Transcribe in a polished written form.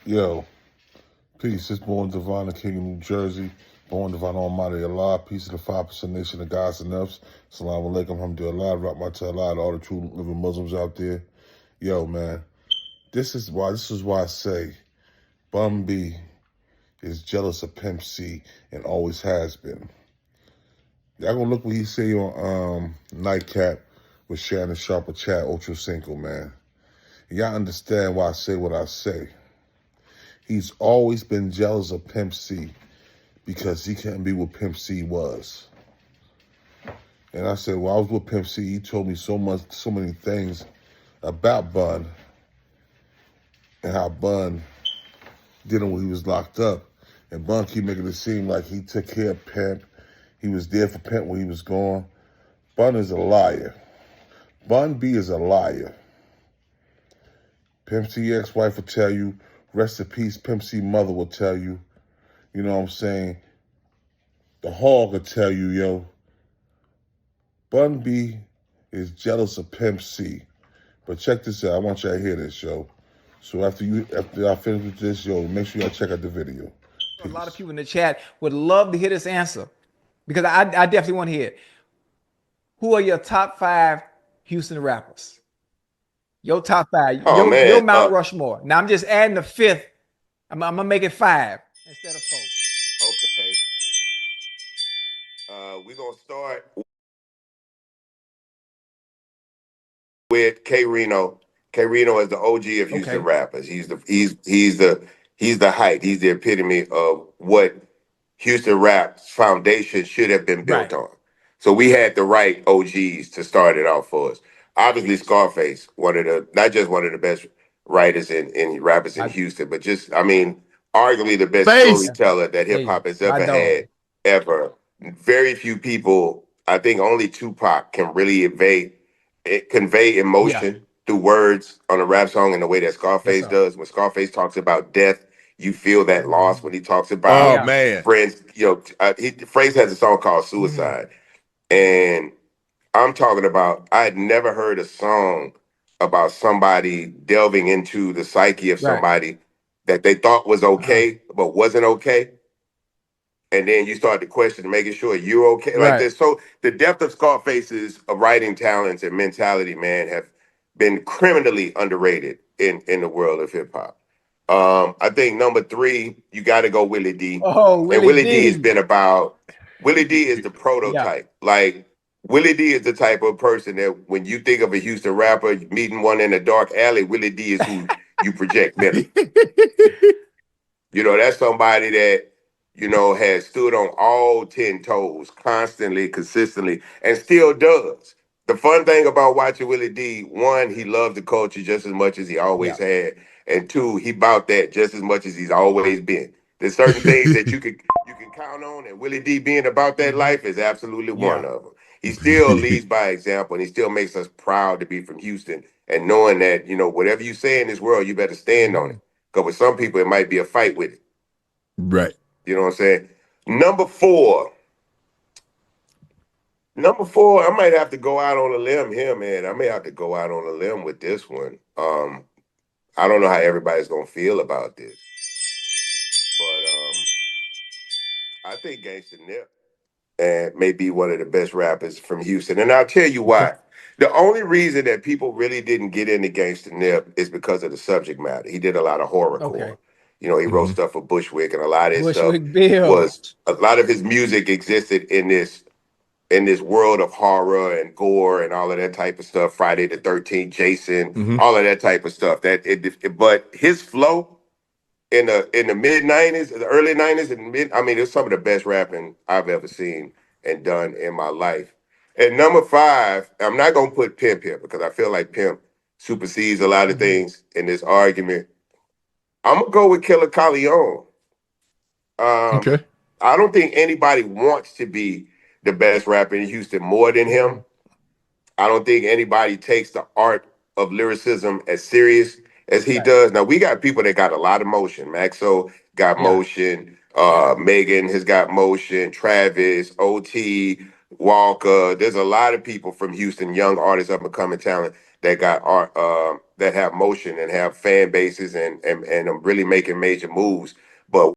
Yo, peace. It's Born Divine, the King of New Jersey. Born Divine Almighty Allah. Peace of the 5% nation of Ganksta NIPs. Assalamu alaikum, alhamdulillah. Rock my Allah, all the true living Muslims out there. Yo, man, this is why I say Bun B is jealous of Pimp C and always has been. Y'all gonna look what he say on Nightcap with Shannon Sharp or Chad Ultra Cinco, man. Y'all understand why I say what I say. He's always been jealous of Pimp C because he couldn't be what Pimp C was. And I said, well, I was with Pimp C. He told me so many things about Bun and how Bun did him when he was locked up. And Bun keep making it seem like he took care of Pimp. He was there for Pimp when he was gone. Bun is a liar. Bun B is a liar. Pimp C ex-wife will tell you, rest in peace, Pimp C mother will tell you, you know what I'm saying? The hog will tell you, yo, Bun B is jealous of Pimp C. But check this out. I want y'all to hear this, yo. So after I finish with this, yo, make sure y'all check out the video. Peace. A lot of people in the chat would love to hear this answer because I definitely want to hear it. Who are your top 5 Houston rappers? Your top 5. Oh, your Mount Rushmore. Now I'm just adding the 5th. I'm gonna make it 5 instead of 4. Okay. We're gonna start with K Reno. K Reno is the OG of Houston rappers. He's the height. He's the epitome of what Houston rap's foundation should have been built on. So we had the right OGs to start it off for us. Obviously, Scarface, not just one of the best writers and rappers in Houston, but just, I mean, arguably the best storyteller that hip hop has ever had, ever. Very few people, I think only Tupac can really convey emotion through words on a rap song in the way that Scarface does. When Scarface talks about death, you feel that loss. When he talks about friends, you know, Phrase has a song called Suicide. And I'm talking about, I had never heard a song about somebody delving into the psyche of somebody that they thought was okay, but wasn't okay. And then you start to question, making sure you're okay. Like this. So the depth of Scarface's writing talents and mentality, man, have been criminally underrated in the world of hip hop. I think number 3, you got to go Willie D. Oh, Willie and Willie D. D has been about. Willie D is the prototype. Like Willie D is the type of person that when you think of a Houston rapper meeting one in a dark alley, Willie D is who you project mentally. You know, that's somebody that, you know, has stood on all 10 toes constantly, consistently, and still does. The fun thing about watching Willie D, 1, he loved the culture just as much as he always had. And 2, he about that just as much as he's always been. There's certain things that you can count on, and Willie D being about that life is absolutely one of them. He still leads by example, and he still makes us proud to be from Houston and knowing that, you know, whatever you say in this world, you better stand on it. Because with some people, it might be a fight with it. Right. You know what I'm saying? Number 4, I might have to go out on a limb here, man. I may have to go out on a limb with this one. I don't know how everybody's gonna feel about this, but I think Ganksta NIP and may be one of the best rappers from Houston, and I'll tell you why. The only reason that people really didn't get into Ganksta NIP is because of the subject matter. He did a lot of horrorcore. You know, he wrote stuff for Bushwick, and a lot of his stuff was a lot of his music existed in this world of horror and gore and all of that type of stuff. Friday the 13th, Jason, all of that type of stuff. But his flow in the mid 90s, the early 90s, I mean, it's some of the best rapping I've ever seen and done in my life. And number 5, I'm not gonna put Pimp here because I feel like Pimp supersedes a lot of things in this argument. I'm gonna go with Killer Kalo. I don't think anybody wants to be the best rapper in Houston more than him. I don't think anybody takes the art of lyricism as serious as he does. Now, we got people that got a lot of motion. Maxo got motion. Megan has got motion. Travis, OT, Walker. There's a lot of people from Houston, young artists, up and coming talent that got art, that have motion and have fan bases and really making major moves. But